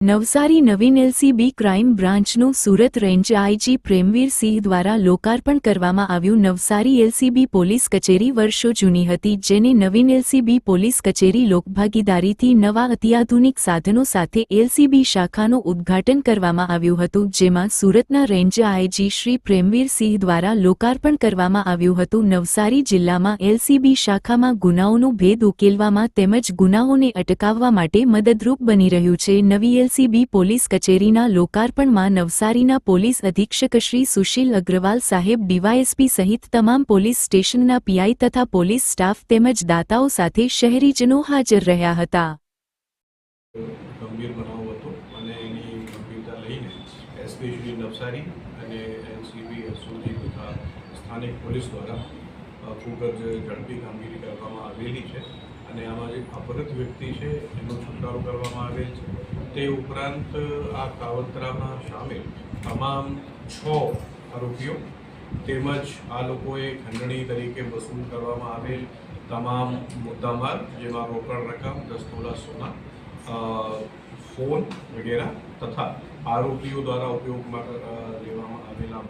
નવસારી નવીન LCB crime બ્રાન્ચનું Surat range IG Premvir Singh દ્વારા લોકાર્પણ કરવામાં આવ્યું। નવસારી એલસીબી પોલીસ કચેરી વર્ષો જૂની હતી, જેને નવીન એલસીબી પોલીસ કચેરી લોકભાગીદારીથી નવા અત્યાધુનિક સાધનો સાથે એલસીબી શાખાનું ઉદ્ઘાટન કરવામાં આવ્યું હતું, જેમાં સુરતના રેન્જ આઈજી શ્રી પ્રેમવીર સિંહ દ્વારા લોકાર્પણ કરવામાં આવ્યું હતું। નવસારી જિલ્લામાં એલસીબી શાખામાં ગુનાઓનો ભેદ ઉકેલવામાં તેમજ ગુનાઓને અટકાવવા માટે મદદરૂપ બની રહ્યું છે। નવી એલસીબી પોલીસ કચેરીના લોકાર્પણમાં નવસારીના પોલીસ અધિક્ષક શ્રી સુશીલ અગ્રવાલ સાહેબ, ડીવાયએસપી સહિત તમામ પોલીસ સ્ટેશનના પીઆઈ તથા પોલીસ સ્ટાફ તેમજ દાતાઓ સાથે શહેરીજનો હાજર રહ્યા હતા। ગંભીર બનાવ હતો અને એની ગંભીરતા લઈને એસપી શ્રી નવસારી અને એલસીબી એસઓજી તથા સ્થાનિક પોલીસ દ્વારા ખૂબ જ ઝડપી કામગીરી કરવામાં આવેલી છે અને આમાં જે અપહૃત વ્યક્તિ છે એનો છુટકારો કરવામાં આવેલ છે। તે ઉપરાંત આ કાવતરામાં સામેલ તમામ 6 આરોપીઓ તેમજ આ લોકોએ ખંડણી તરીકે વસૂલ કરવામાં આવેલ તમામ મુદ્દામાલ, જેમાં રોકડ રકમ, 10 તોલા સોના, ફોન વગેરે તથા આરોપીઓ દ્વારા ઉપયોગમાં લેવામાં આવેલા